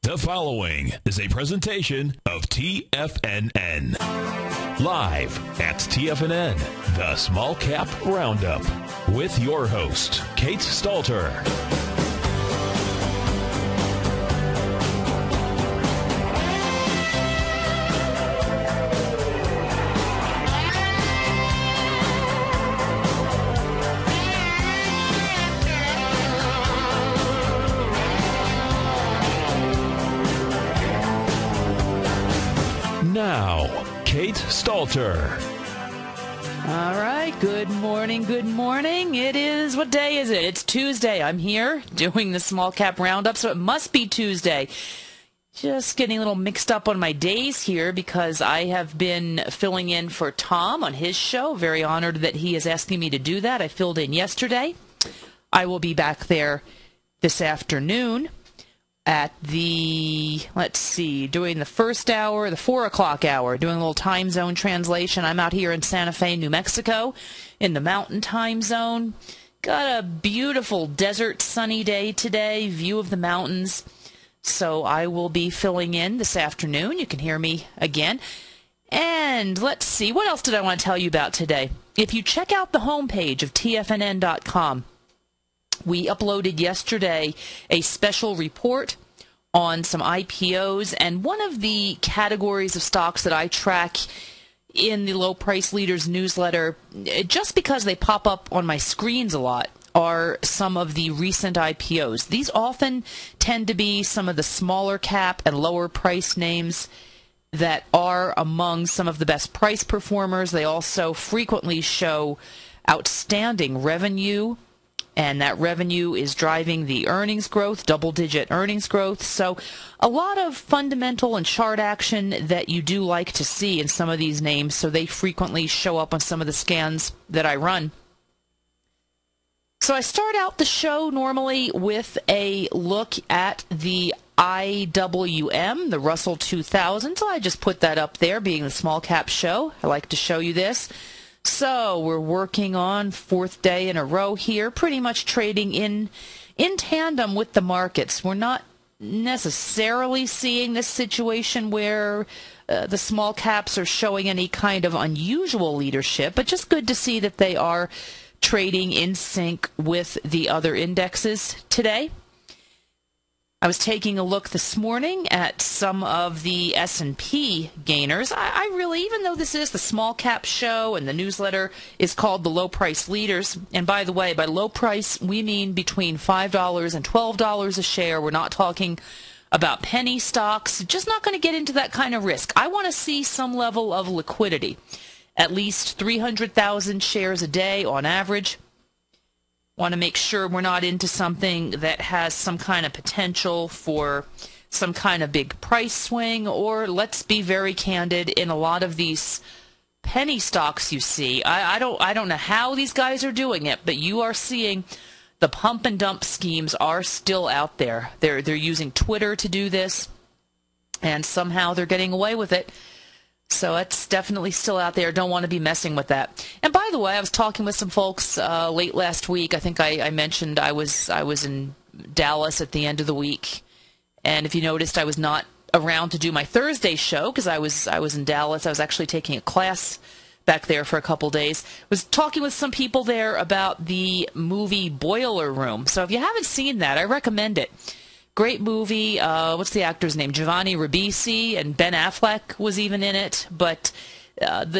The following is a presentation of TFNN. Live at TFNN, the Small Cap Roundup, with your host, Kate Stalter. Now, Kate Stalter. All right, good morning, good morning. It is, what day is it? It's Tuesday. I'm here doing the Small Cap Roundup, so it must be Tuesday. Just getting a little mixed up on my days here because I have been filling in for Tom on his show. Very honored that he is asking me to do that. I filled in yesterday. I will be back there this afternoon at the, during the first hour, the 4 o'clock hour, doing a little time zone translation. I'm out here in Santa Fe, New Mexico, in the mountain time zone. Got a beautiful desert sunny day today, view of the mountains. So I will be filling in this afternoon. You can hear me again. And let's see, what else did I want to tell you about today? If you check out the homepage of TFNN.com, we uploaded yesterday a special report on some IPOs, and one of the categories of stocks that I track in the Low Price Leaders newsletter, just because they pop up on my screens a lot, are some of the recent IPOs. These often tend to be some of the smaller cap and lower price names that are among some of the best price performers. They also frequently show outstanding revenue, and that revenue is driving the earnings growth, double-digit earnings growth. So a lot of fundamental and chart action that you do like to see in some of these names, so they frequently show up on some of the scans that I run. So I start out the show normally with a look at the IWM, the Russell 2000. So I just put that up there, being the small cap show. I like to show you this. So we're working on fourth day in a row here, pretty much trading in tandem with the markets. We're not necessarily seeing this situation where the small caps are showing any kind of unusual leadership, but just good to see that they are trading in sync with the other indexes today. I was taking a look this morning at some of the S&P gainers. I really, even though this is the small cap show and the newsletter is called the Low Price Leaders, and by the way, by low price, we mean between $5 and $12 a share. We're not talking about penny stocks. Just not going to get into that kind of risk. I want to see some level of liquidity, at least 300,000 shares a day on average. Want to make sure we're not into something that has some kind of potential for some kind of big price swing, or let's be very candid, in a lot of these penny stocks you see, I don't know how these guys are doing it, but you are seeing the pump and dump schemes are still out there. They're using Twitter to do this, and somehow they're getting away with it. So it's definitely still out there. Don't want to be messing with that. And by the way, I was talking with some folks late last week. I think I mentioned I was in Dallas at the end of the week. And if you noticed, I was not around to do my Thursday show because I was in Dallas. I was actually taking a class back there for a couple days. Was talking with some people there about the movie Boiler Room. So if you haven't seen that, I recommend it. Great movie. What's the actor's name? Giovanni Ribisi, and Ben Affleck was even in it. But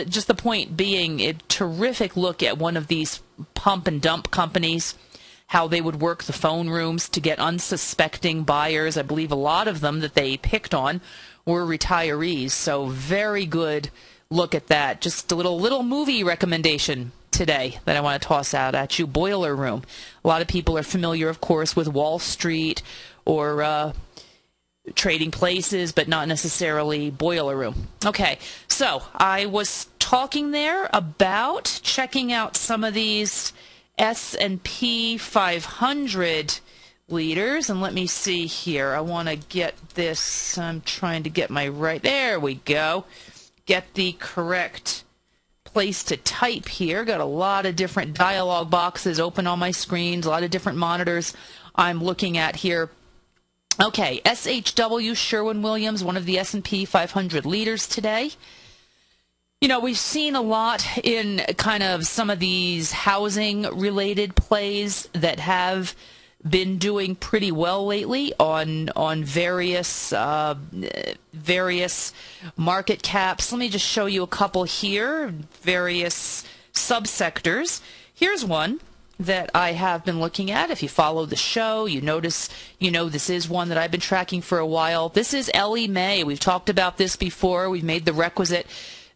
just the point being, a terrific look at one of these pump and dump companies, how they would work the phone rooms to get unsuspecting buyers. I believe a lot of them that they picked on were retirees. So very good look at that. Just a little movie recommendation today that I want to toss out at you. Boiler Room. A lot of people are familiar, of course, with Wall Street or Trading Places, but not necessarily Boiler Room. Okay, so I was talking there about checking out some of these S&P 500 leaders, and let me see here. I want to get this. I'm trying to get my right. There we go. Get the correct place to type here. Got a lot of different dialog boxes open on my screens, a lot of different monitors I'm looking at here. Okay, SHW, Sherwin-Williams, one of the S&P 500 leaders today. You know, we've seen a lot in kind of some of these housing-related plays that have been doing pretty well lately on various market caps. Let me just show you a couple here, various subsectors. Here's one that I have been looking at. If you follow the show, you notice, this is one that I've been tracking for a while. This is Ellie Mae. We've talked about this before. We've made the requisite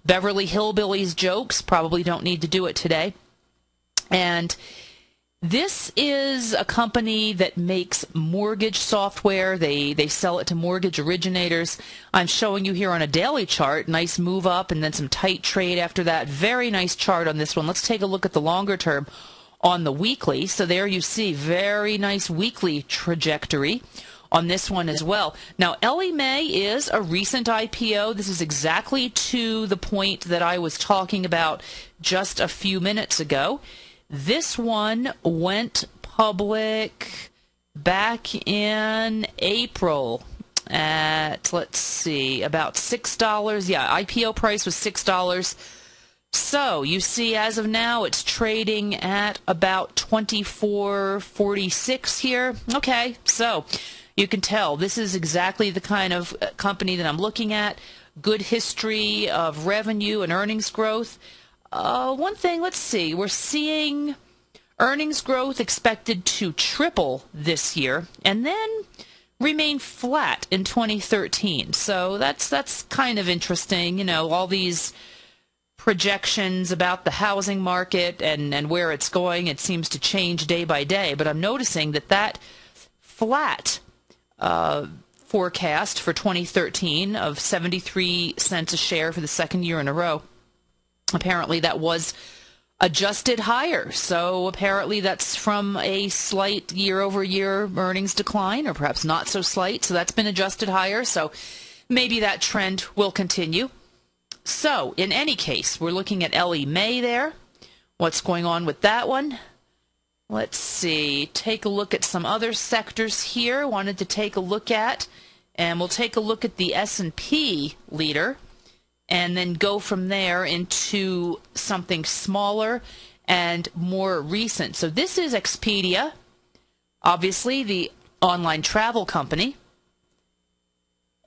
Beverly Hillbillies jokes. Probably don't need to do it today. And this is a company that makes mortgage software. They sell it to mortgage originators. I'm showing you here on a daily chart. Nice move up and then some tight trade after that. Very nice chart on this one. Let's take a look at the longer term on the weekly. So there you see very nice weekly trajectory on this one as well. Now, Ellie Mae is a recent IPO. This is exactly to the point that I was talking about just a few minutes ago. This one went public back in April at, let's see, about $6. Yeah, IPO price was $6. So you see, as of now, it's trading at about $24.46 here. Okay, so you can tell this is exactly the kind of company that I'm looking at. Good history of revenue and earnings growth. One thing, let's see, we're seeing earnings growth expected to triple this year and then remain flat in 2013. So that's kind of interesting. All these projections about the housing market and where it's going, it seems to change day by day. But I'm noticing that flat forecast for 2013 of 73 cents a share for the second year in a row, apparently that was adjusted higher. So apparently that's from a slight year-over-year earnings decline, or perhaps not so slight. So that's been adjusted higher. So maybe that trend will continue. So in any case, we're looking at Ellie Mae there. What's going on with that one? Let's see. Take a look at some other sectors here. Wanted to take a look at, and we'll take a look at the S&P leader, and then go from there into something smaller and more recent. So this is Expedia, obviously the online travel company.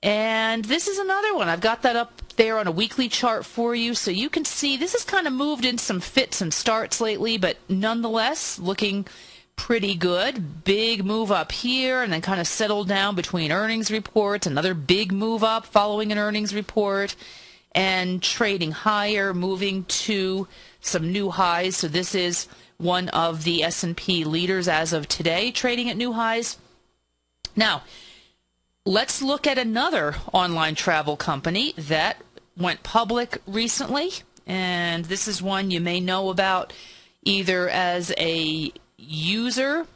And this is another one. I've got that up there on a weekly chart for you, so you can see this has kind of moved in some fits and starts lately, but nonetheless looking pretty good. Big move up here and then kind of settled down between earnings reports. Another big move up following an earnings report and trading higher, moving to some new highs. So this is one of the S&P leaders as of today, trading at new highs. Now, let's look at another online travel company that went public recently, and this is one you may know about either as a user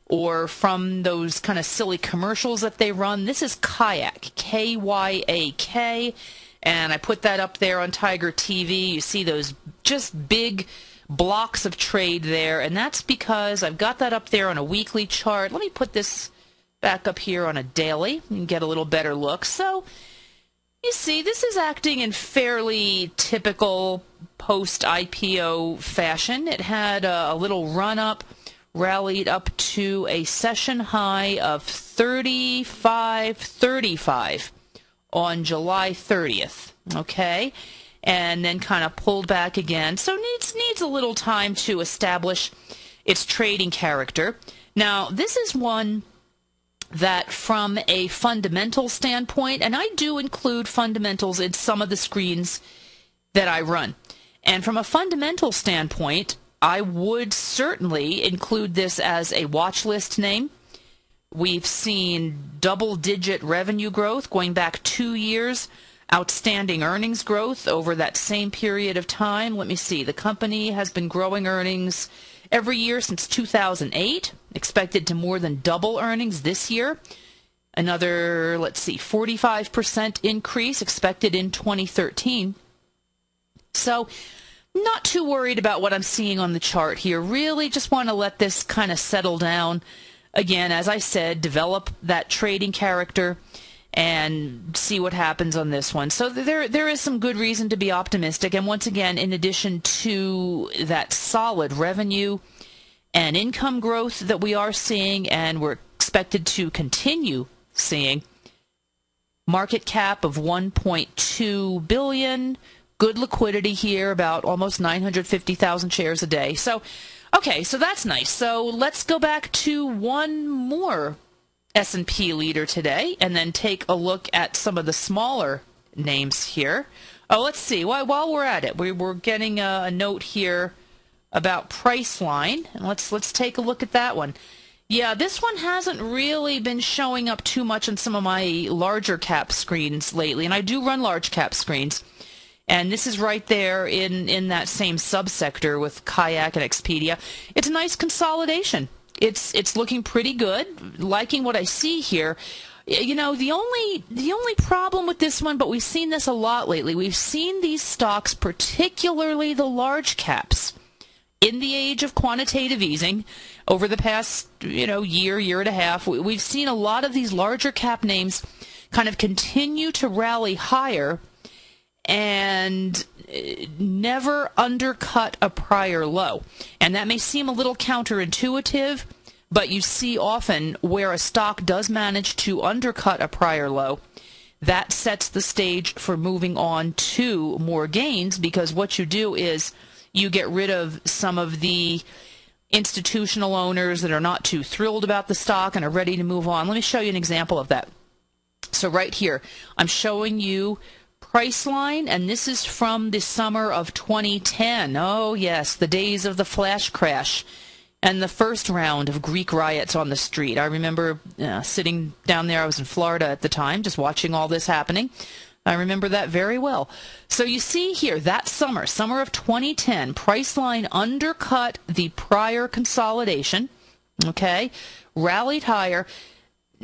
or from those kind of silly commercials that they run. This is Kayak, K-Y-A-K, and I put that up there on Tiger TV. You see those just big blocks of trade there, and that's because I've got that up there on a weekly chart. Let me put this back up here on a daily and get a little better look. So you see, this is acting in fairly typical post-IPO fashion. It had a little run-up, rallied up to a session high of 35.35 on July 30th, okay? And then kind of pulled back again. So needs a little time to establish its trading character. Now, this is one that from a fundamental standpoint, and I do include fundamentals in some of the screens that I run, and from a fundamental standpoint, I would certainly include this as a watch list name. We've seen double-digit revenue growth going back 2 years, outstanding earnings growth over that same period of time. Let me see. The company has been growing earnings every year since 2008, expected to more than double earnings this year. Another, 45% increase expected in 2013. So, not too worried about what I'm seeing on the chart here. Really just want to let this kind of settle down again, as I said, develop that trading character and see what happens on this one. So there is some good reason to be optimistic. And once again, in addition to that solid revenue and income growth that we are seeing and we're expected to continue seeing, market cap of $1.2 billion, good liquidity here, about almost 950,000 shares a day. So, okay, so that's nice. So let's go back to one more S&P leader today and then take a look at some of the smaller names here. Oh, let's see. While we're at it, we're getting a note here about Priceline, and let's take a look at that one. Yeah, this one hasn't really been showing up too much on some of my larger cap screens lately, and I do run large cap screens. And this is right there in that same subsector with Kayak and Expedia. It's a nice consolidation. It's looking pretty good. Liking what I see here. You know, the only problem with this one, but we've seen this a lot lately. We've seen these stocks, particularly the large caps, in the age of quantitative easing over the past, year and a half. We've seen a lot of these larger cap names kind of continue to rally higher and never undercut a prior low. And that may seem a little counterintuitive, but you see often where a stock does manage to undercut a prior low, that sets the stage for moving on to more gains, because what you do is you get rid of some of the institutional owners that are not too thrilled about the stock and are ready to move on. Let me show you an example of that. So right here, I'm showing you Priceline, and this is from the summer of 2010. Oh, yes, the days of the flash crash and the first round of Greek riots on the street. I remember sitting down there. I was in Florida at the time, just watching all this happening. I remember that very well. So you see here, that summer of 2010, Priceline undercut the prior consolidation, okay, rallied higher.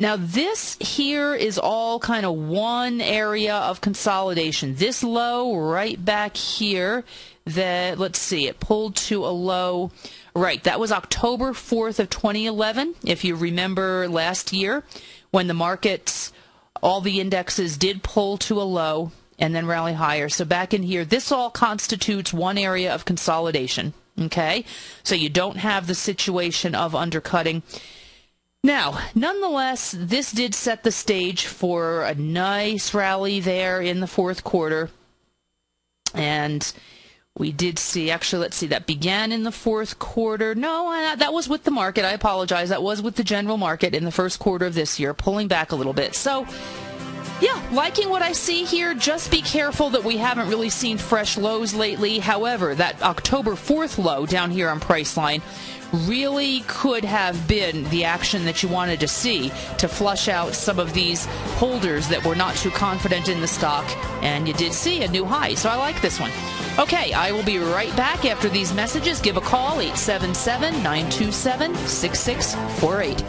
Now, this here is all kind of one area of consolidation. This low right back here, that, let's see, it pulled to a low, right, that was October 4th of 2011, if you remember last year, when the markets, all the indexes did pull to a low and then rally higher. So back in here, this all constitutes one area of consolidation, okay? So you don't have the situation of undercutting. Now, nonetheless, this did set the stage for a nice rally there in the fourth quarter. And we did see, actually, let's see, that began in the fourth quarter. No, that was with the market. I apologize. That was with the general market in the first quarter of this year, pulling back a little bit. So, yeah, liking what I see here. Just be careful that we haven't really seen fresh lows lately. However, that October 4th low down here on Priceline really could have been the action that you wanted to see to flush out some of these holders that were not too confident in the stock, and you did see a new high. So I like this one. Okay, I will be right back after these messages. Give a call, 877-927-6648.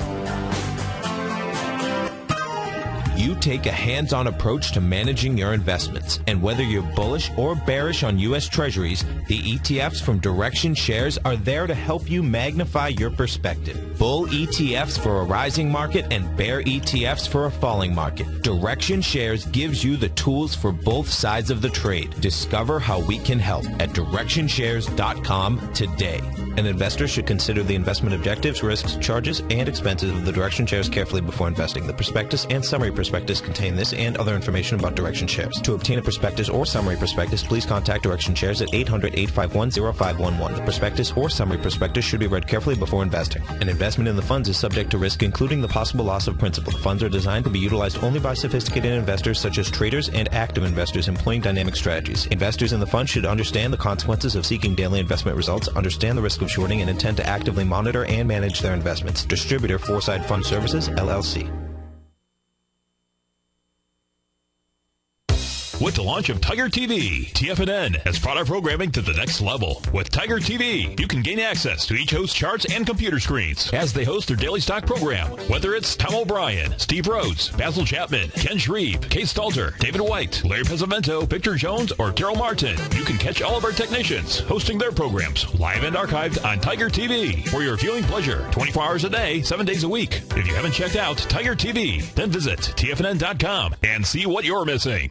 You take a hands-on approach to managing your investments, and whether you're bullish or bearish on U.S. Treasuries, the ETFs from Direction Shares are there to help you magnify your perspective. Bull ETFs for a rising market and bear ETFs for a falling market. Direction Shares gives you the tools for both sides of the trade. Discover how we can help at DirectionShares.com today. An investor should consider the investment objectives, risks, charges, and expenses of the Direction Shares carefully before investing. The prospectus and summary prospectus contain this and other information about Direction Shares. To obtain a prospectus or summary prospectus, please contact Direction Shares at 800-851-0511. The prospectus or summary prospectus should be read carefully before investing. An investment in the funds is subject to risk, including the possible loss of principal. The funds are designed to be utilized only by sophisticated investors such as traders and active investors employing dynamic strategies. Investors in the fund should understand the consequences of seeking daily investment results, understand the risk of shorting, and intend to actively monitor and manage their investments. Distributor, Foreside Fund Services, LLC. with the launch of Tiger TV. TFNN has brought our programming to the next level. With Tiger TV, you can gain access to each host's charts and computer screens as they host their daily stock program. Whether it's Tom O'Brien, Steve Rhodes, Basil Chapman, Ken Shreve, Kate Stalter, David White, Larry Pesavento, Victor Jones, or Carol Martin, you can catch all of our technicians hosting their programs live and archived on Tiger TV for your viewing pleasure 24 hours a day, 7 days a week. If you haven't checked out Tiger TV, then visit TFNN.com and see what you're missing.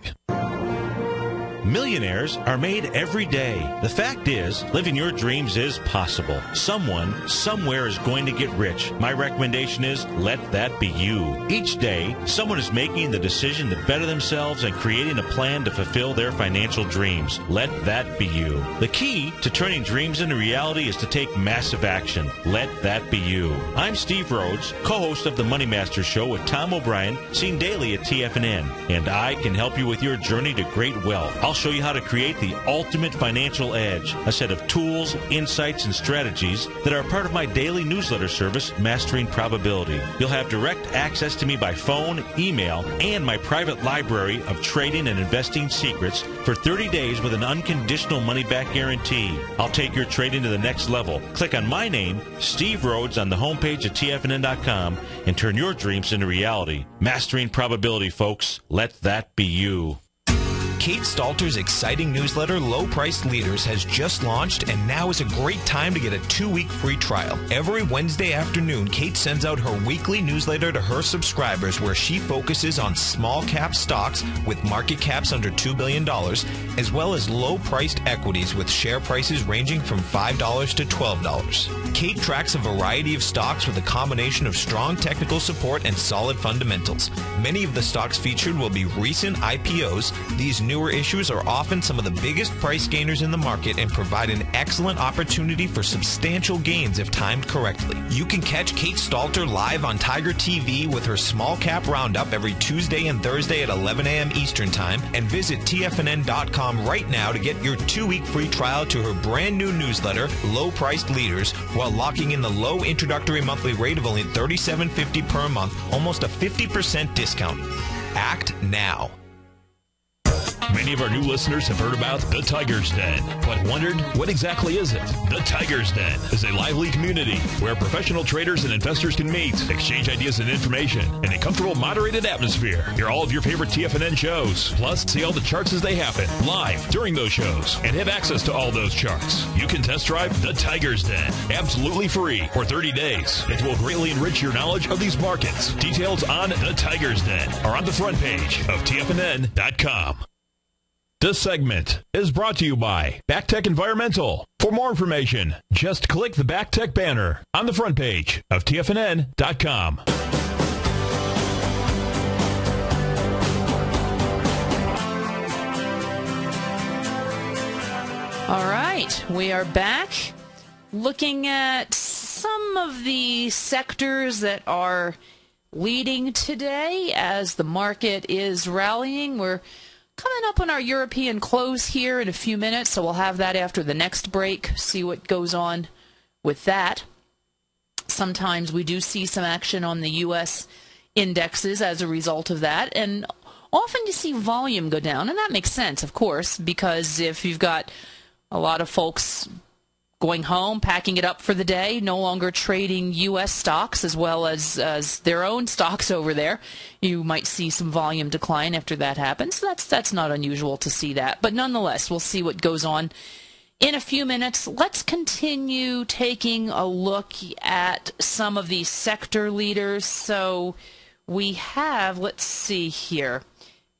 Millionaires are made every day. The fact is, living your dreams is possible. Someone, somewhere is going to get rich. My recommendation is, let that be you. Each day, someone is making the decision to better themselves and creating a plan to fulfill their financial dreams. Let that be you. The key to turning dreams into reality is to take massive action. Let that be you. I'm Steve Rhodes, co-host of the Money Master Show with Tom O'Brien, seen daily at TFNN, and I can help you with your journey to great wealth. I'll show you how to create the ultimate financial edge, a set of tools, insights, and strategies that are part of my daily newsletter service, Mastering Probability. You'll have direct access to me by phone, email, and my private library of trading and investing secrets for 30 days with an unconditional money-back guarantee. I'll take your trading to the next level. Click on my name, Steve Rhodes, on the homepage at TFNN.com and turn your dreams into reality. Mastering Probability, folks. Let that be you. Kate Stalter's exciting newsletter, Low Priced Leaders, has just launched, and now is a great time to get a 2-week free trial. Every Wednesday afternoon, Kate sends out her weekly newsletter to her subscribers where she focuses on small cap stocks with market caps under $2 billion, as well as low-priced equities with share prices ranging from $5 to $12. Kate tracks a variety of stocks with a combination of strong technical support and solid fundamentals. Many of the stocks featured will be recent IPOs. These newer issues are often some of the biggest price gainers in the market and provide an excellent opportunity for substantial gains if timed correctly. You can catch Kate Stalter live on Tiger TV with her Small Cap Roundup every Tuesday and Thursday at 11 a.m. Eastern Time, and visit TFNN.com right now to get your 2-week free trial to her brand new newsletter, Low Priced Leaders, while locking in the low introductory monthly rate of only $37.50 per month, almost a 50% discount. Act now. Many of our new listeners have heard about the Tiger's Den, but wondered, what exactly is it? The Tiger's Den is a lively community where professional traders and investors can meet, exchange ideas and information in a comfortable, moderated atmosphere. Hear all of your favorite TFNN shows, plus see all the charts as they happen, live during those shows, and have access to all those charts. You can test drive the Tiger's Den, absolutely free for 30 days. It will greatly enrich your knowledge of these markets. Details on the Tiger's Den are on the front page of TFNN.com. This segment is brought to you by BackTech Environmental. For more information, just click the BackTech banner on the front page of TFNN.com. All right, we are back looking at some of the sectors that are leading today as the market is rallying. We're coming up on our European close here in a few minutes, so we'll have that after the next break, see what goes on with that. Sometimes we do see some action on the U.S. indexes as a result of that, and often you see volume go down, and that makes sense, of course, because if you've got a lot of folks going home, packing it up for the day, no longer trading U.S. stocks as well as their own stocks over there, you might see some volume decline after that happens. That's not unusual to see that. But nonetheless, we'll see what goes on in a few minutes. Let's continue taking a look at some of these sector leaders. So we have, let's see here,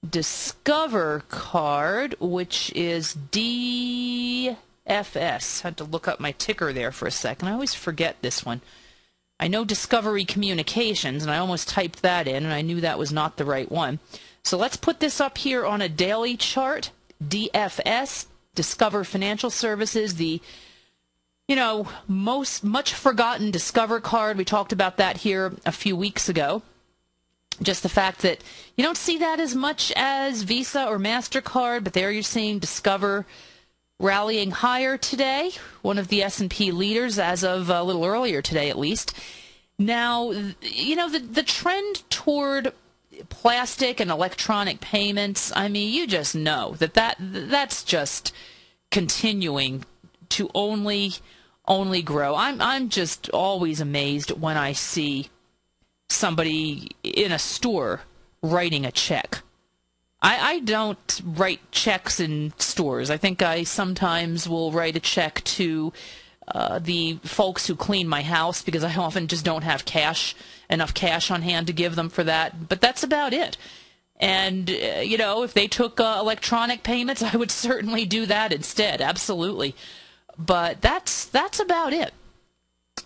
Discover Card, which is DFS. Had to look up my ticker there for a second. I always forget this one. I know Discovery Communications, and I almost typed that in, and I knew that was not the right one. So let's put this up here on a daily chart. DFS, Discover Financial Services, the much forgotten Discover Card. We talked about that here a few weeks ago. Just the fact that you don't see that as much as Visa or MasterCard, but there you're seeing Discover rallying higher today, one of the S&P leaders as of a little earlier today at least. Now, the trend toward plastic and electronic payments, I mean, you just know that's just continuing to only grow. I'm just always amazed when I see somebody in a store writing a check. I don't write checks in stores. I think I sometimes will write a check to the folks who clean my house because I often just don't have enough cash on hand to give them for that. But that's about it. And, if they took electronic payments, I would certainly do that instead. Absolutely. But that's about it.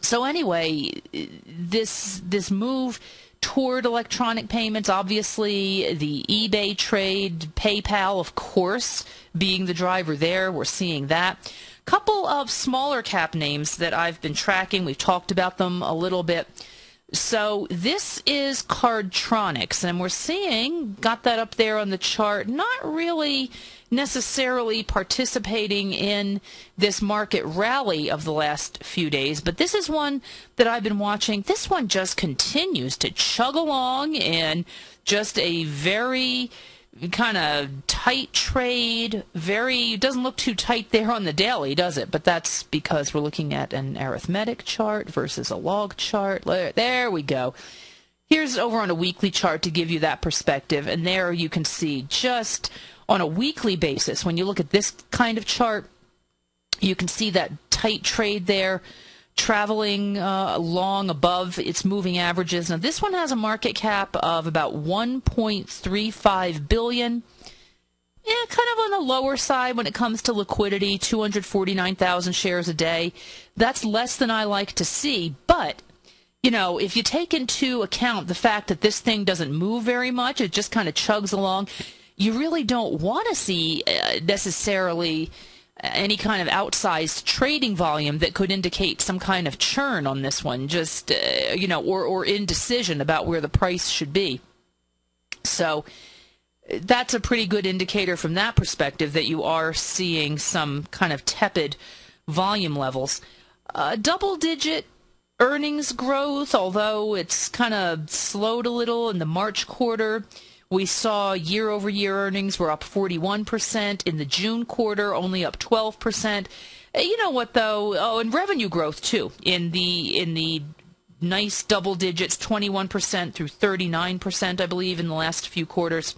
So anyway, this move toward electronic payments, obviously the eBay trade, PayPal, of course, being the driver there. We're seeing that. Couple of smaller cap names that I've been tracking. We've talked about them a little bit. So this is Cardtronics, and we're seeing, got that up there on the chart, not really necessarily participating in this market rally of the last few days, but this is one that I've been watching. This one just continues to chug along in just a very kind of tight trade. Doesn't look too tight there on the daily, does it? But that's because we're looking at an arithmetic chart versus a log chart. There we go. Here's over on a weekly chart to give you that perspective, and there you can see just on a weekly basis, when you look at this kind of chart, you can see that tight trade there, traveling long above its moving averages. Now, this one has a market cap of about $1.35 billion. Yeah, kind of on the lower side when it comes to liquidity, 249,000 shares a day. That's less than I like to see, but if you take into account the fact that this thing doesn't move very much, it just kind of chugs along, you really don't want to see necessarily any kind of outsized trading volume that could indicate some kind of churn on this one, just, or indecision about where the price should be. So that's a pretty good indicator from that perspective that you are seeing some kind of tepid volume levels. Double-digit earnings growth, although it's kind of slowed a little in the March quarter. We saw year-over-year earnings were up 41%. In the June quarter, only up 12%. You know what, though? Oh, and revenue growth, too, in the nice double digits, 21% through 39%, I believe, in the last few quarters.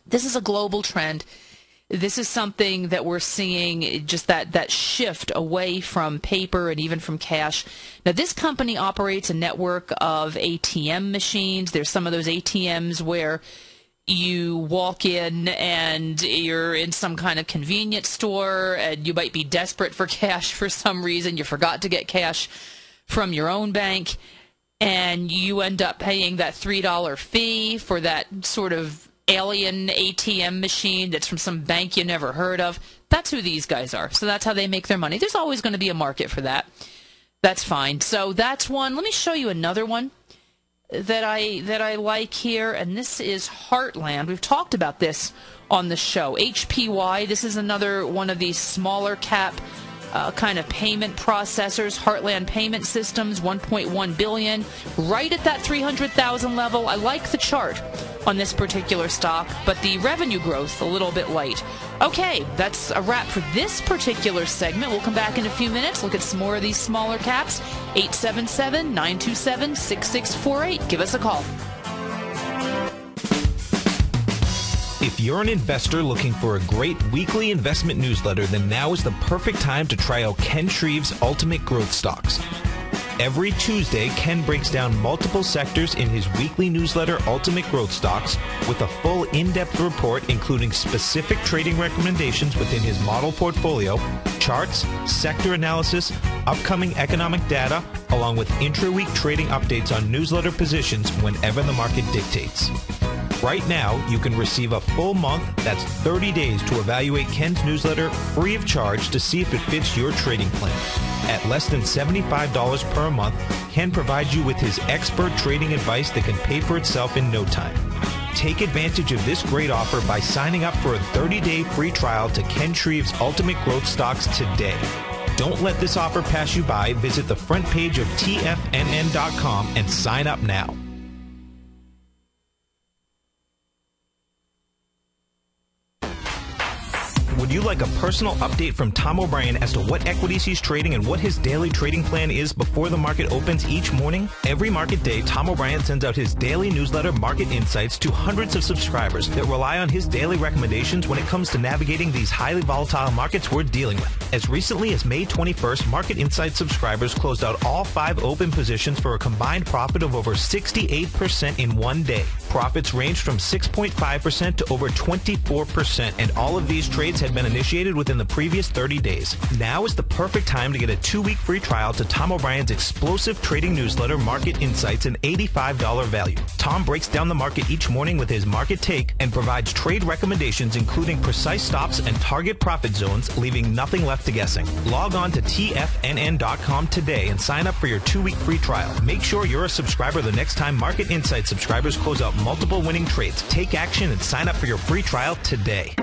This is a global trend. This is something that we're seeing, just that shift away from paper and even from cash. Now, this company operates a network of ATM machines. There's some of those ATMs where you walk in and you're in some kind of convenience store and you might be desperate for cash for some reason. You forgot to get cash from your own bank, and you end up paying that $3 fee for that sort of alien ATM machine that's from some bank you never heard of. That's who these guys are. So that's how they make their money. There's always going to be a market for that. That's fine. So that's one. Let me show you another one that I like here, and this is Heartland. We've talked about this on the show. HPY, this is another one of these smaller cap kind of payment processors. Heartland Payment Systems, $1.1 billion, right at that 300,000 level. I like the chart on this particular stock, but the revenue growth a little bit light. Okay, that's a wrap for this particular segment. We'll come back in a few minutes, look at some more of these smaller caps. 877-927-6648. Give us a call. If you're an investor looking for a great weekly investment newsletter, then now is the perfect time to try out Ken Shreve's Ultimate Growth Stocks. Every Tuesday, Ken breaks down multiple sectors in his weekly newsletter, Ultimate Growth Stocks, with a full in-depth report including specific trading recommendations within his model portfolio, charts, sector analysis, upcoming economic data, along with intra-week trading updates on newsletter positions whenever the market dictates. Right now, you can receive a full month, that's 30 days, to evaluate Ken's newsletter free of charge to see if it fits your trading plan. At less than $75 per month, Ken provides you with his expert trading advice that can pay for itself in no time. Take advantage of this great offer by signing up for a 30-day free trial to Ken Shreve's Ultimate Growth Stocks today. Don't let this offer pass you by. Visit the front page of TFNN.com and sign up now. Would you like a personal update from Tom O'Brien as to what equities he's trading and what his daily trading plan is before the market opens each morning? Every market day, Tom O'Brien sends out his daily newsletter, Market Insights, to hundreds of subscribers that rely on his daily recommendations when it comes to navigating these highly volatile markets we're dealing with. As recently as May 21st, Market Insights subscribers closed out all 5 open positions for a combined profit of over 68% in one day. Profits ranged from 6.5% to over 24%, and all of these trades had been initiated within the previous 30 days. Now is the perfect time to get a 2-week free trial to Tom O'Brien's explosive trading newsletter, Market Insights, an $85 value. Tom breaks down the market each morning with his market take and provides trade recommendations including precise stops and target profit zones, leaving nothing left to guessing. Log on to TFNN.com today and sign up for your 2-week free trial. Make sure you're a subscriber the next time Market Insights subscribers close out multiple winning trades. Take action and sign up for your free trial today.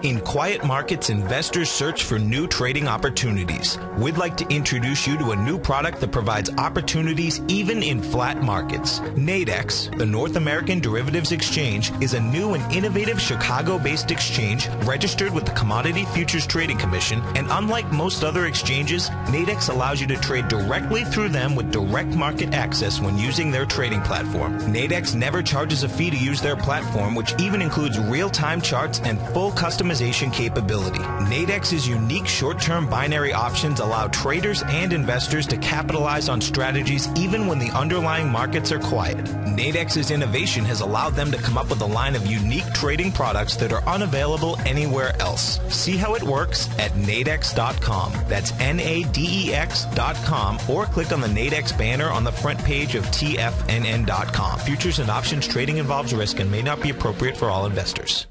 In quiet markets, investors search for new trading opportunities. We'd like to introduce you to a new product that provides opportunities even in flat markets. Nadex, the North American Derivatives Exchange, is a new and innovative Chicago-based exchange registered with the Commodity Futures Trading Commission, and unlike most other exchanges, Nadex allows you to trade directly through them with direct market access when using their trading platform. Nadex never charges a fee to use their platform, which even includes real-time charts and full customization capability. Nadex's unique short-term binary options allow traders and investors to capitalize on strategies even when the underlying markets are quiet. Nadex's innovation has allowed them to come up with a line of unique trading products that are unavailable anywhere else. See how it works at nadex.com. That's NADEX.com, or click on the Nadex banner on the front page of TFNN.com. Futures and options trading involves risk and may not be appropriate for all investors.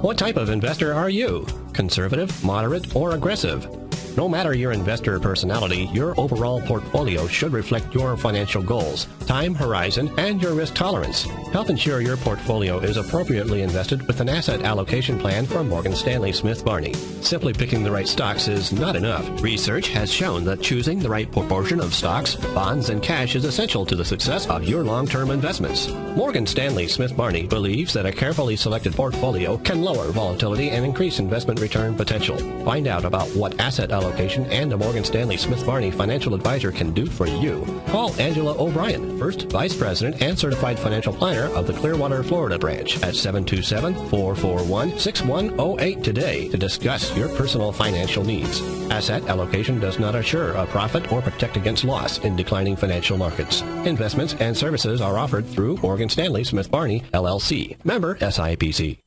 What type of investor are you? Conservative, moderate, or aggressive? No matter your investor personality, your overall portfolio should reflect your financial goals, time horizon, and your risk tolerance. Help ensure your portfolio is appropriately invested with an asset allocation plan from Morgan Stanley Smith Barney. Simply picking the right stocks is not enough. Research has shown that choosing the right proportion of stocks, bonds, and cash is essential to the success of your long-term investments. Morgan Stanley Smith Barney believes that a carefully selected portfolio can lower volatility and increase investment return potential. Find out about what asset allocation and a Morgan Stanley Smith Barney financial advisor can do for you. Call Angela O'Brien, First Vice President and Certified Financial Planner of the Clearwater, Florida branch at 727-441-6108 today to discuss your personal financial needs. Asset allocation does not assure a profit or protect against loss in declining financial markets. Investments and services are offered through Morgan Stanley Smith Barney, LLC. Member SIPC.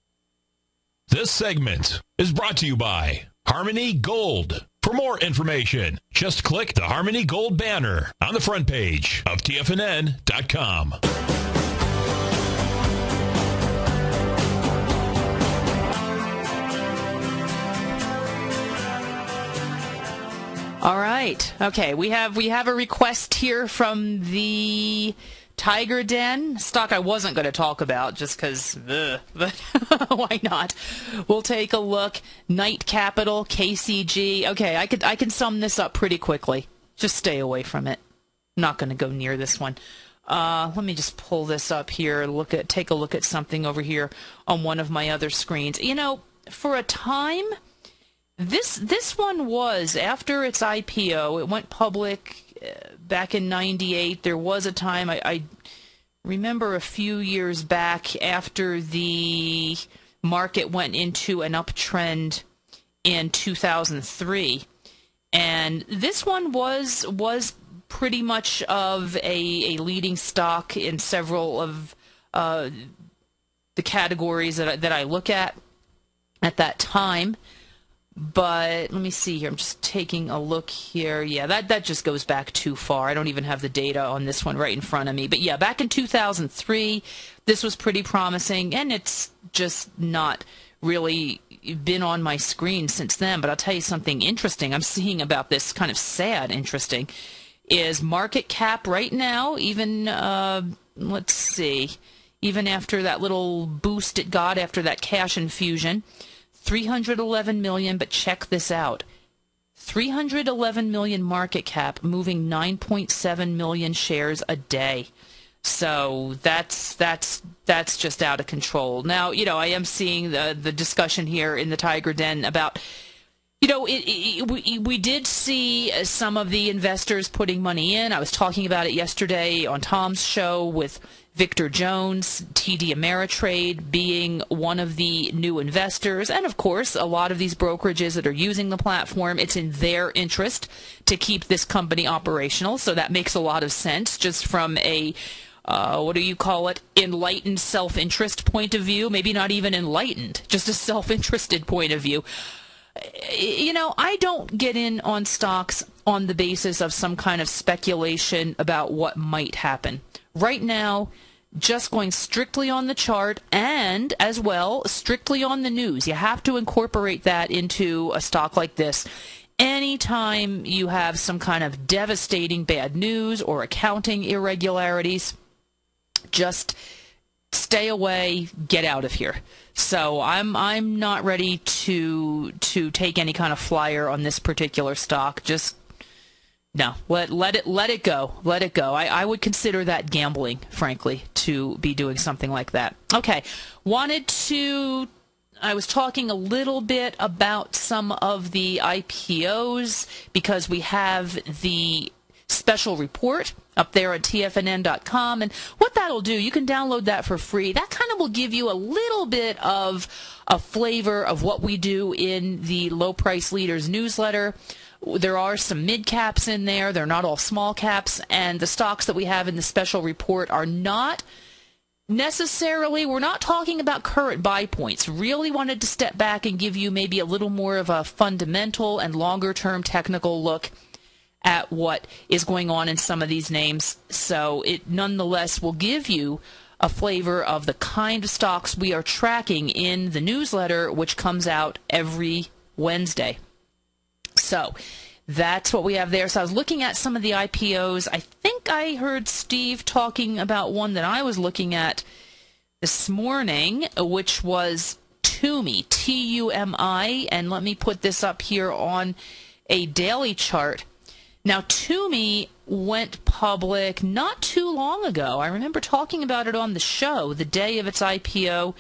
This segment is brought to you by Harmony Gold. For more information, just click the Harmony Gold banner on the front page of TFNN.com. All right. Okay, we have a request here from the Tiger Den, stock I wasn't going to talk about just because, but why not? We'll take a look. Knight Capital, KCG. Okay, I can sum this up pretty quickly. Just stay away from it. I'm not going to go near this one. Let me just pull this up here. Take a look at something over here on one of my other screens. You know, for a time, this one was, after its IPO, it went public back in '98. There was a time, I remember a few years back, after the market went into an uptrend in 2003, and this one was pretty much of a leading stock in several of the categories that I look at that time. But let me see here. I'm just taking a look here. Yeah, that just goes back too far. I don't even have the data on this one right in front of me. But yeah, back in 2003, this was pretty promising, and it's just not really been on my screen since then. But I'll tell you something interesting I'm seeing about this, kind of sad interesting, is market cap right now, even, let's see, even after that little boost it got after that cash infusion, 311 million, but check this out. 311 million market cap, moving 9.7 million shares a day. So that's just out of control. Now, I am seeing the discussion here in the Tiger Den about, we did see some of the investors putting money in. I was talking about it yesterday on Tom's show with Victor Jones, TD Ameritrade being one of the new investors. And, of course, a lot of these brokerages that are using the platform, it's in their interest to keep this company operational. So that makes a lot of sense just from a what do you call it, enlightened self-interest point of view. Maybe not even enlightened, just a self-interested point of view. I don't get in on stocks on the basis of some kind of speculation about what might happen. Right now, just going strictly on the chart and, as well, strictly on the news. You have to incorporate that into a stock like this. Anytime you have some kind of devastating bad news or accounting irregularities, just stay away, get out of here. So I'm not ready to take any kind of flyer on this particular stock. Just no, let it go. Let it go. I would consider that gambling, frankly, to be doing something like that. Okay, I was talking a little bit about some of the IPOs because we have the special report up there at tfnn.com, and what that'll do, you can download that for free. That kind of will give you a little bit of a flavor of what we do in the Low Price Leaders newsletter. There are some mid caps in there. They're not all small caps, and the stocks that we have in the special report are not necessarily, we're not talking about current buy points. Really wanted to step back and give you maybe a little more of a fundamental and longer term technical look at what is going on in some of these names. So it nonetheless will give you a flavor of the kind of stocks we are tracking in the newsletter, which comes out every Wednesday. So that's what we have there. So I was looking at some of the IPOs. I think I heard Steve talking about one that I was looking at this morning, which was Tumi, T-U-M-I. And let me put this up here on a daily chart. Now, Tumi went public not too long ago. I remember talking about it on the show the day of its IPO.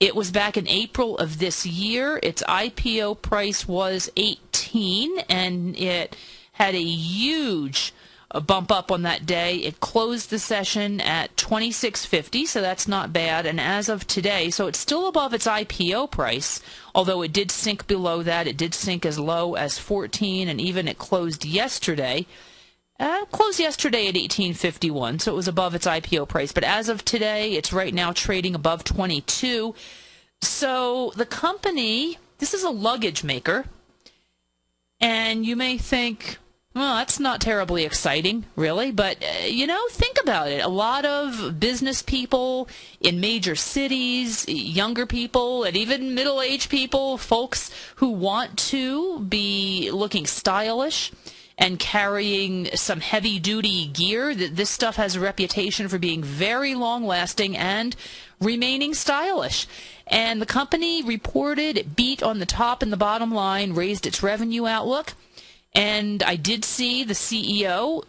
It was back in April of this year. Its IPO price was $18, and it had a huge bump up on that day. It closed the session at $26.50, so that's not bad. And as of today, so it's still above its IPO price, although it did sink below that. It did sink as low as $14, and even it closed yesterday. Closed yesterday at $18.51, so it was above its IPO price. But as of today, it's right now trading above $22. So the company, this is a luggage maker, and you may think, well, that's not terribly exciting, really. But, think about it. A lot of business people in major cities, younger people, and even middle-aged people, folks who want to be looking stylish and carrying some heavy-duty gear. This stuff has a reputation for being very long-lasting and remaining stylish. And the company reported it beat on the top and the bottom line, raised its revenue outlook. And I did see the CEO,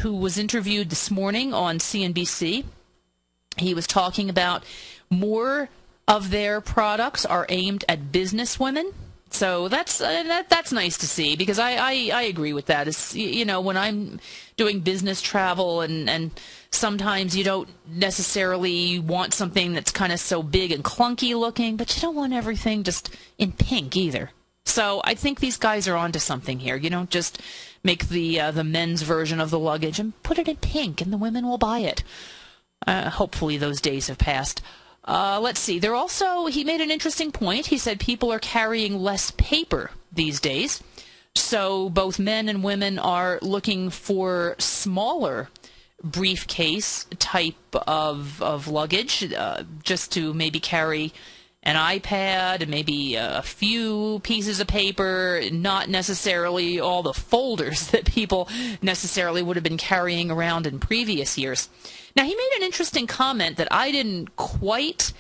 who was interviewed this morning on CNBC. He was talking about more of their products are aimed at business women. So that's nice to see, because I agree with that. It's, when I'm doing business travel and sometimes you don't necessarily want something that's kind of so big and clunky looking, but you don't want everything just in pink either. So I think these guys are onto something here. You don't just make the men's version of the luggage and put it in pink and the women will buy it. Hopefully those days have passed. Let's see. He made an interesting point. He said people are carrying less paper these days. So both men and women are looking for smaller briefcase type of luggage, just to maybe carry an iPad and maybe a few pieces of paper, not necessarily all the folders that people necessarily would have been carrying around in previous years. Now, he made an interesting comment that I didn't quite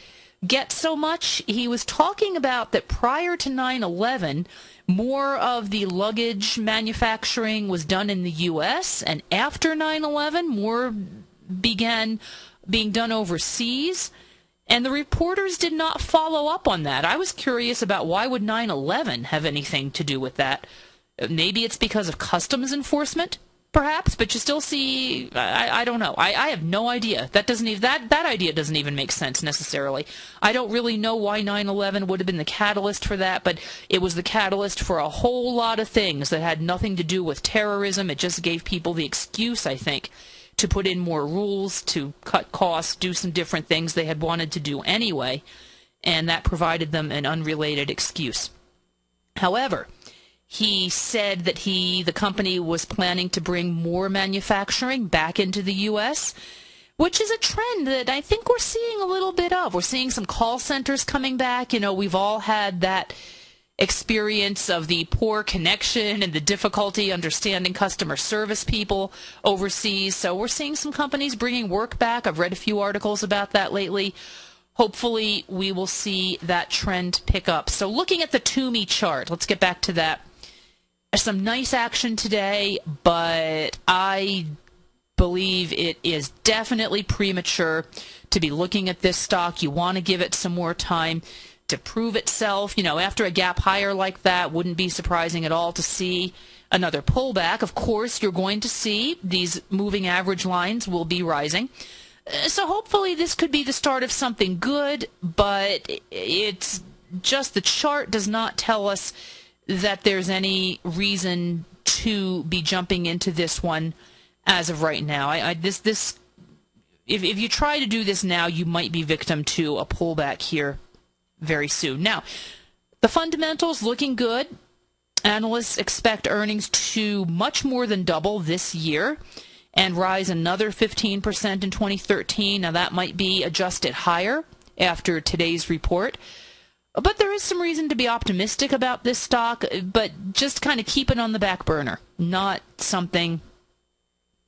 get so much. He was talking about that prior to 9/11, more of the luggage manufacturing was done in the U.S., and after 9/11, more began being done overseas, and the reporters did not follow up on that. I was curious about why would 9/11 have anything to do with that. Maybe it's because of customs enforcement, perhaps, but you still see, I don't know. I have no idea. That idea doesn't even make sense necessarily. I don't really know why 9/11 would have been the catalyst for that, but it was the catalyst for a whole lot of things that had nothing to do with terrorism. It just gave people the excuse, I think, to put in more rules, to cut costs, do some different things they had wanted to do anyway, and that provided them an unrelated excuse. However, he said that the company was planning to bring more manufacturing back into the U.S., which is a trend that I think we're seeing a little bit of. We're seeing some call centers coming back. You know, we've all had that experience of the poor connection and the difficulty understanding customer service people overseas. So we're seeing some companies bringing work back. I've read a few articles about that lately. Hopefully we will see that trend pick up. So looking at the TUMI chart, let's get back to that. Some nice action today, but I believe it is definitely premature to be looking at this stock. You want to give it some more time to prove itself. You know, after a gap higher like that, wouldn't be surprising at all to see another pullback. Of course, you're going to see these moving average lines will be rising. So hopefully this could be the start of something good, but it's just the chart does not tell us that there's any reason to be jumping into this one as of right now. If you try to do this now, you might be victim to a pullback here very soon. Now, the fundamentals looking good. Analysts expect earnings to much more than double this year and rise another 15% in 2013. Now, that might be adjusted higher after today's report. But there is some reason to be optimistic about this stock, but just kind of keep it on the back burner. Not something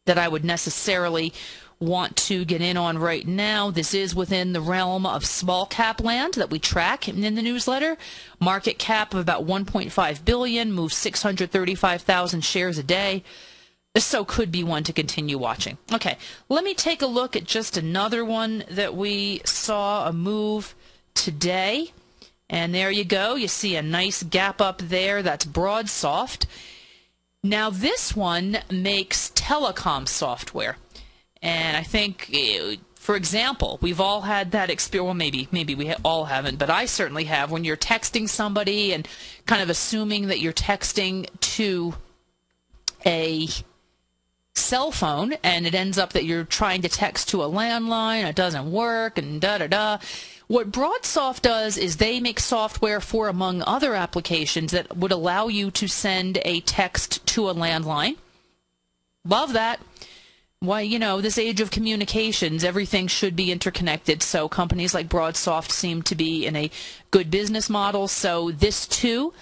that I would necessarily want to get in on right now. This is within the realm of small cap land that we track in the newsletter. Market cap of about $1.5 billion, moves 635,000 shares a day. So could be one to continue watching. Okay, let me take a look at just another one that we saw a move today. And there you go. You see a nice gap up there. That's BroadSoft. Now this one makes telecom software. And I think, for example, we've all had that experience. Well, maybe we all haven't, but I certainly have. When you're texting somebody and kind of assuming that you're texting to a cell phone, and it ends up that you're trying to text to a landline, it doesn't work, and da-da-da. What BroadSoft does is they make software for, among other applications, that would allow you to send a text to a landline. Love that. Why, you know, this age of communications, everything should be interconnected, so companies like BroadSoft seem to be in a good business model. So this, too,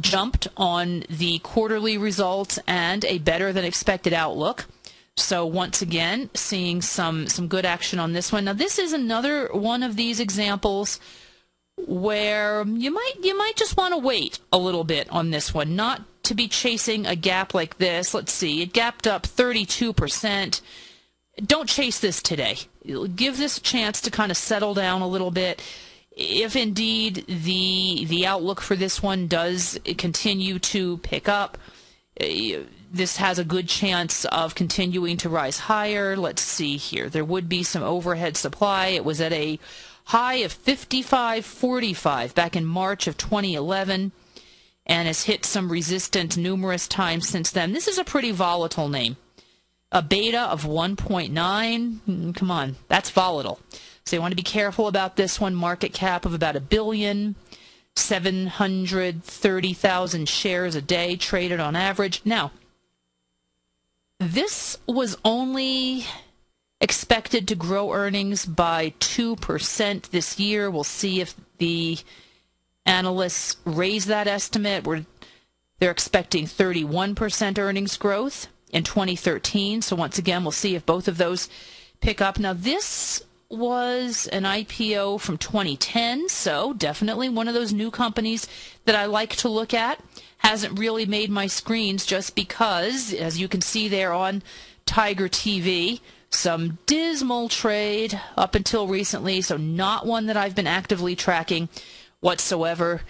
jumped on the quarterly results and a better-than-expected outlook. So once again, seeing some good action on this one. Now, this is another one of these examples where you might just want to wait a little bit on this one, not to be chasing a gap like this. Let's see, it gapped up 32%. Don't chase this today. Give this a chance to kind of settle down a little bit. If indeed the outlook for this one does continue to pick up, this has a good chance of continuing to rise higher. Let's see here. There would be some overhead supply. It was at a high of 55.45 back in March of 2011 and has hit some resistance numerous times since then. This is a pretty volatile name. A beta of 1.9. Come on, that's volatile. So you want to be careful about this one. Market cap of about $1 billion, 730,000 shares a day traded on average. Now, this was only expected to grow earnings by 2% this year. We'll see if the analysts raise that estimate. They're expecting 31% earnings growth in 2013. So once again, we'll see if both of those pick up. Now, this was an IPO from 2010, so definitely one of those new companies that I like to look at. Hasn't really made my screens just because, as you can see there on Tiger TV, Some dismal trade up until recently, so not one that I've been actively tracking whatsoever.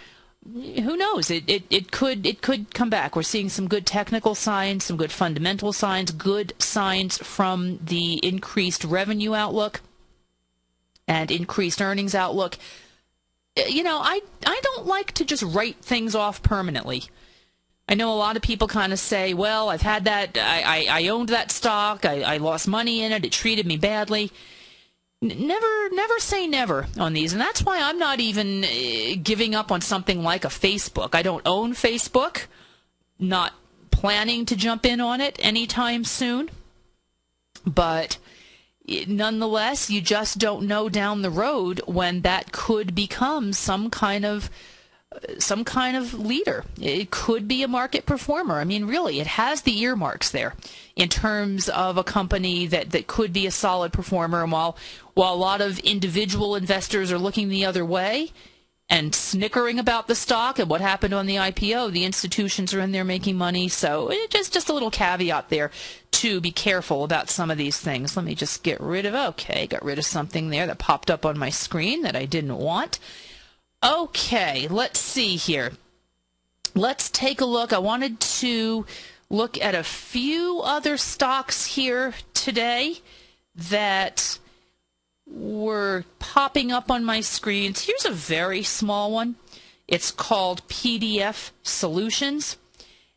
Who knows? It could come back. We're seeing some good technical signs, some good fundamental signs, good signs from the increased revenue outlook and increased earnings outlook. I don't like to just write things off permanently. I know a lot of people kind of say, well, I've had that, I owned that stock, I lost money in it treated me badly. Never say never on these, and that's why I'm not even giving up on something like a Facebook. I don't own Facebook, not planning to jump in on it anytime soon, but nonetheless, you just don't know down the road when that could become some kind of leader. It could be a market performer. I mean, really, it has the earmarks there in terms of a company that could be a solid performer. And while a lot of individual investors are looking the other way and snickering about the stock and what happened on the IPO, the institutions are in there making money. So just a little caveat there to be careful about some of these things. Let me just got rid of something there that popped up on my screen that I didn't want. Okay, let's see here. Let's take a look. I wanted to look at a few other stocks here today that were popping up on my screens. Here's a very small one. It's called PDF Solutions.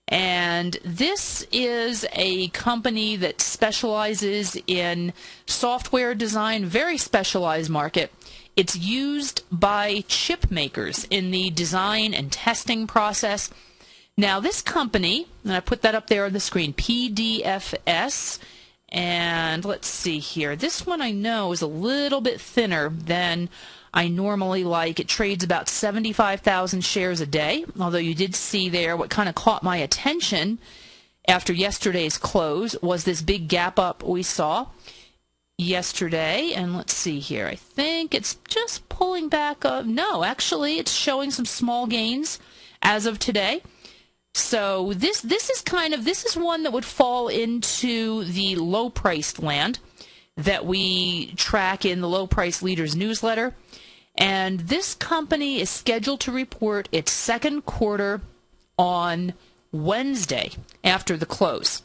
And this is a company that specializes in software design, very specialized market. It's used by chip makers in the design and testing process. Now, this company, and I put that up there on the screen, PDFS, and let's see here. This one I know is a little bit thinner than I normally like. It trades about 75,000 shares a day, although you did see there what kind of caught my attention after yesterday's close was this big gap up we saw yesterday. And let's see here. I think it's just pulling back up. No, actually, it's showing some small gains as of today. So this is one that would fall into the low-priced land that we track in the Low Price Leaders newsletter. And this company is scheduled to report its second quarter on Wednesday after the close.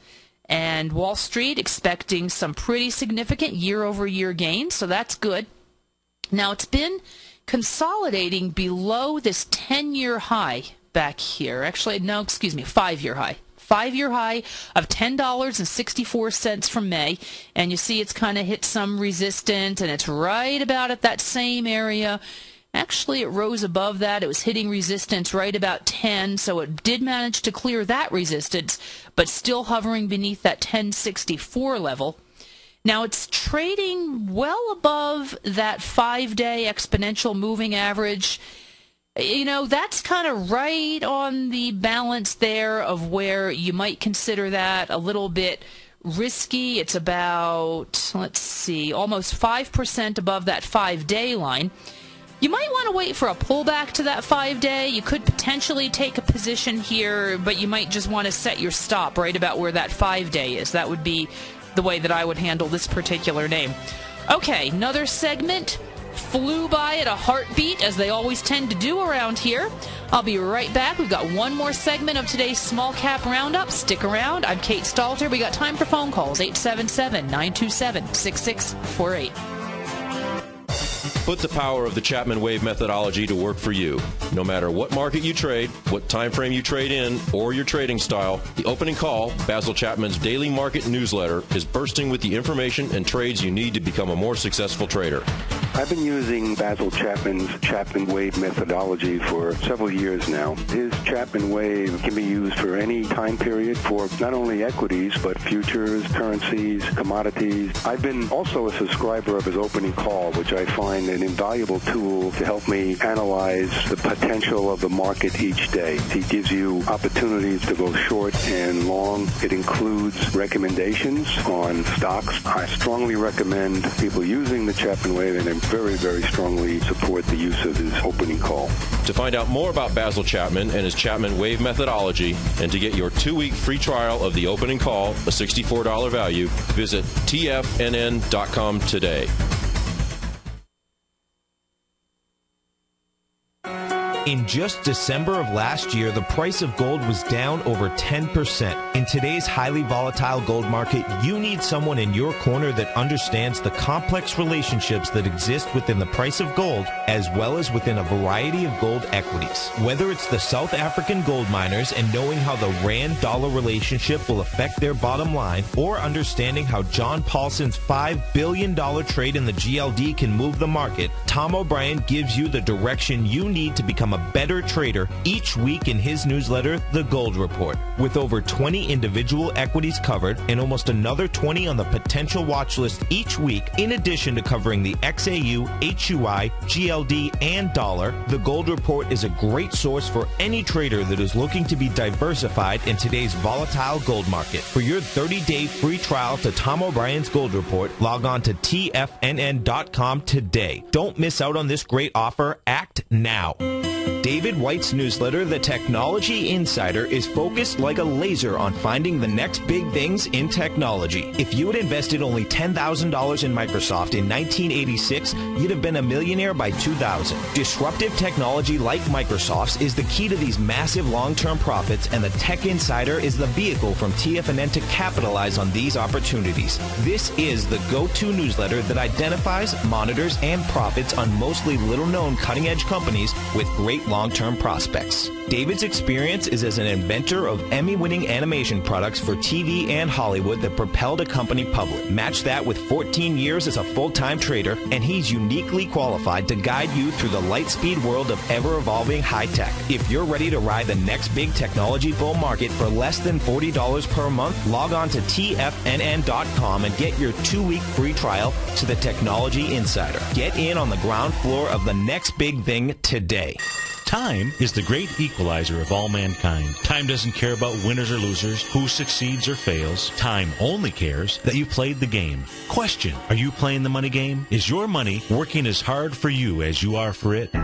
And Wall Street expecting some pretty significant year-over-year gains, so that's good. Now, it's been consolidating below this 10-year high back here. Actually, no, excuse me, 5-year high. 5-year high of $10.64 from May, and you see it's kind of hit some resistance, and it's right about at that same area. Actually, it rose above that. It was hitting resistance right about 10, so it did manage to clear that resistance, but still hovering beneath that 1064 level. Now, it's trading well above that 5-day exponential moving average. You know, that's kind of right on the balance there of where you might consider that a little bit risky. It's about, let's see, almost 5% above that 5-day line. You might want to wait for a pullback to that 5-day. You could potentially take a position here, but you might just want to set your stop right about where that 5-day is. That would be the way that I would handle this particular name. Okay, another segment flew by at a heartbeat, as they always tend to do around here. I'll be right back. We've got one more segment of today's Small Cap Roundup. Stick around. I'm Kate Stalter. We got time for phone calls, 877-927-6648. Put the power of the Chapman Wave methodology to work for you. No matter what market you trade, what time frame you trade in, or your trading style, the opening call, Basil Chapman's daily market newsletter, is bursting with the information and trades you need to become a more successful trader. I've been using Basil Chapman's Chapman Wave methodology for several years now. His Chapman Wave can be used for any time period for not only equities, but futures, currencies, commodities. I've been also a subscriber of his opening call, which I find an invaluable tool to help me analyze the potential of the market each day. He gives you opportunities to go short and long. It includes recommendations on stocks. I strongly recommend people using the Chapman Wave and very, very strongly support the use of his opening call. To find out more about Basil Chapman and his Chapman Wave methodology, and to get your 2-week free trial of the opening call, a $64 value, visit tfnn.com today. In just December of last year, the price of gold was down over 10%. In today's highly volatile gold market, you need someone in your corner that understands the complex relationships that exist within the price of gold, as well as within a variety of gold equities. Whether it's the South African gold miners and knowing how the rand-dollar relationship will affect their bottom line, or understanding how John Paulson's $5 billion trade in the GLD can move the market, Tom O'Brien gives you the direction you need to become a better trader each week in his newsletter, The Gold Report. With over 20 individual equities covered and almost another 20 on the potential watch list each week, in addition to covering the XAU, HUI, GLD, and dollar, The Gold Report is a great source for any trader that is looking to be diversified in today's volatile gold market. For your 30-day free trial to Tom O'Brien's Gold Report, log on to tfnn.com today. Don't miss out on this great offer. Act now. David White's newsletter, The Technology Insider, is focused like a laser on finding the next big things in technology. If you had invested only $10,000 in Microsoft in 1986, you'd have been a millionaire by 2000. Disruptive technology like Microsoft's is the key to these massive long-term profits, and the Tech Insider is the vehicle from TFNN to capitalize on these opportunities. This is the go-to newsletter that identifies, monitors, and profits on mostly little-known cutting-edge companies with great long-term prospects. David's experience is as an inventor of Emmy-winning animation products for TV and Hollywood that propelled a company public. Match that with 14 years as a full-time trader, and he's uniquely qualified to guide you through the light-speed world of ever-evolving high-tech. If you're ready to ride the next big technology bull market for less than $40 per month, log on to tfnn.com and get your 2-week free trial to the Technology Insider. Get in on the ground floor of the next big thing today. Time is the great equalizer of all mankind. Time doesn't care about winners or losers, who succeeds or fails. Time only cares that you played the game. Question: are you playing the money game? Is your money working as hard for you as you are for it?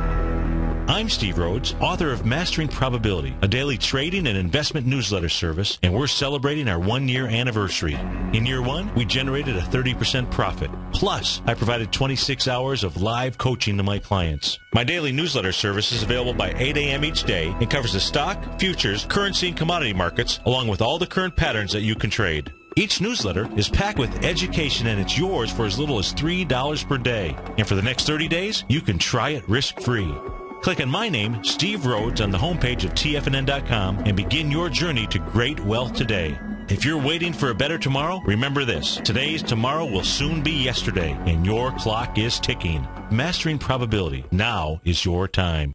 I'm Steve Rhodes, author of Mastering Probability, a daily trading and investment newsletter service, and we're celebrating our 1-year anniversary. In year 1, we generated a 30% profit. Plus, I provided 26 hours of live coaching to my clients. My daily newsletter service is available by 8 a.m. each day and covers the stock, futures, currency, and commodity markets, along with all the current patterns that you can trade. Each newsletter is packed with education, and it's yours for as little as $3 per day. And for the next 30 days, you can try it risk-free. Click on my name, Steve Rhodes, on the homepage of TFNN.com and begin your journey to great wealth today. If you're waiting for a better tomorrow, remember this: today's tomorrow will soon be yesterday, and your clock is ticking. Mastering Probability. Now is your time.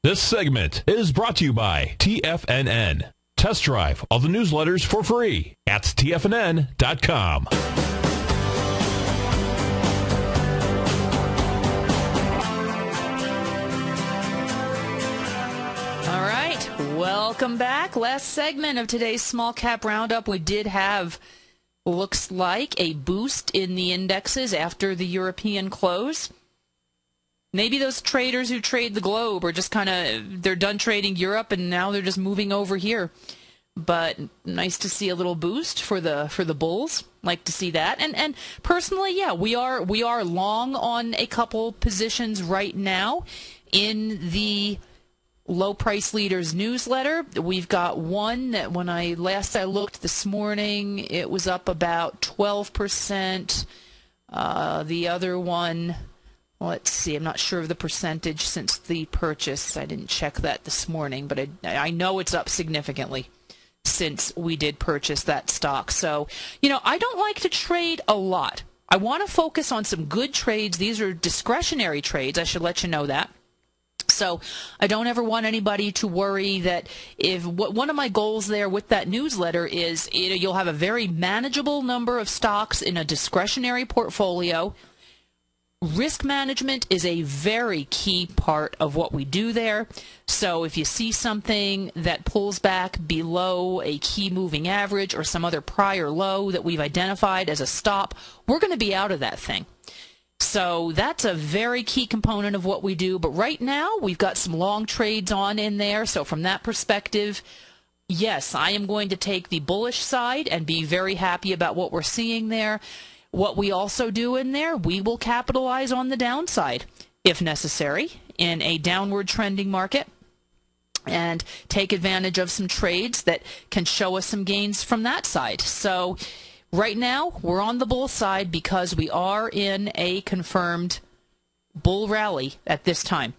This segment is brought to you by TFNN. Test drive all the newsletters for free at TFNN.com. Welcome back. Last segment of today's Small Cap Roundup. We did have, looks like, a boost in the indexes after the European close. Maybe those traders who trade the globe are just kind of, they're done trading Europe and now they're just moving over here. But nice to see a little boost for the bulls. Like to see that. And personally, yeah, we are long on a couple positions right now in the Low Price Leaders newsletter. We've got one that when I looked this morning, it was up about 12%. The other one, let's see, I'm not sure of the percentage since the purchase. I didn't check that this morning, but I know it's up significantly since we did purchase that stock. So, I don't like to trade a lot. I want to focus on some good trades. These are discretionary trades. I should let you know that. So I don't ever want anybody to worry that one of my goals there with that newsletter is you'll have a very manageable number of stocks in a discretionary portfolio. Risk management is a very key part of what we do there. So if you see something that pulls back below a key moving average or some other prior low that we've identified as a stop, we're going to be out of that thing. So that's a very key component of what we do. But right now, we've got some long trades on in there. So from that perspective, yes, I am going to take the bullish side and be very happy about what we're seeing there. What we also do in there, we will capitalize on the downside, if necessary, in a downward trending market, and take advantage of some trades that can show us some gains from that side. So right now, we're on the bull side because we are in a confirmed bull rally at this time.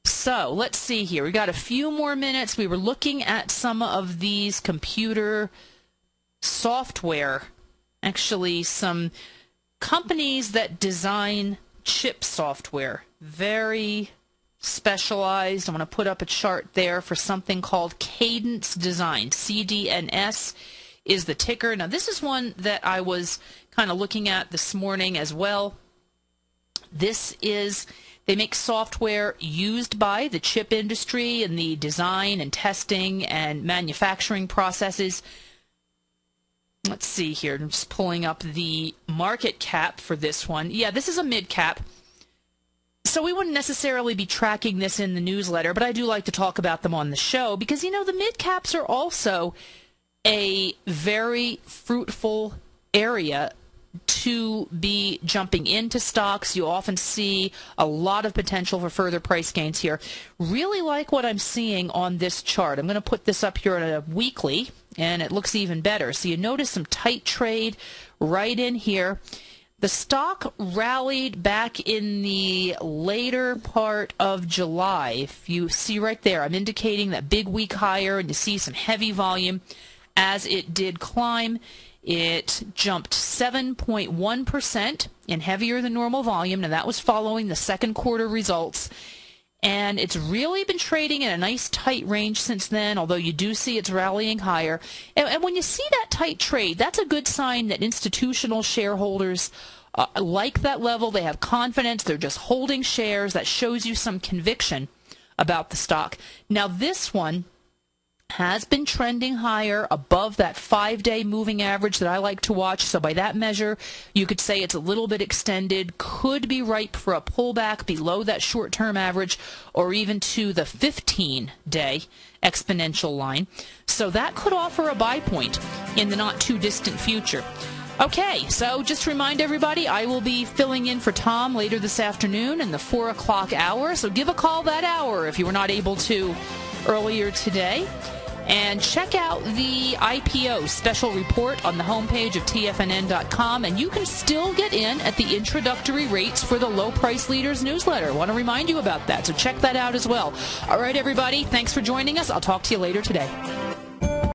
So let's see here. We got a few more minutes. We were looking at some of these computer software, actually some companies that design chip software. Very specialized. I'm going to put up a chart there for something called Cadence Design. CDNS is the ticker. Now, this is one that I was kind of looking at this morning as well. They make software used by the chip industry and the design and testing and manufacturing processes. Let's see here. I'm just pulling up the market cap for this one. Yeah, this is a mid cap. So we wouldn't necessarily be tracking this in the newsletter, but I do like to talk about them on the show because, you know, the mid caps are also a very fruitful area to be jumping into stocks. You often see a lot of potential for further price gains here. Really like what I'm seeing on this chart. I'm going to put this up here on a weekly, and it looks even better. So you notice some tight trade right in here. The stock rallied back in the later part of July. If you see right there, I'm indicating that big week higher, and you see some heavy volume as it did climb. It jumped 7.1% in heavier than normal volume, and that was following the second quarter results. And it's really been trading in a nice tight range since then, although you do see it's rallying higher. And when you see that tight trade, that's a good sign that institutional shareholders like that level. They have confidence. They're just holding shares. That shows you some conviction about the stock. Now, this one has been trending higher above that 5-day moving average that I like to watch. So by that measure, you could say it's a little bit extended, could be ripe for a pullback below that short-term average or even to the 15-day exponential line. So that could offer a buy point in the not-too-distant future. Okay, so just to remind everybody, I will be filling in for Tom later this afternoon in the 4 o'clock hour. So give a call that hour if you were not able to earlier today. And check out the IPO special report on the homepage of TFNN.com, and you can still get in at the introductory rates for the Low Price Leaders newsletter. I want to remind you about that, so check that out as well. All right, everybody, thanks for joining us. I'll talk to you later today.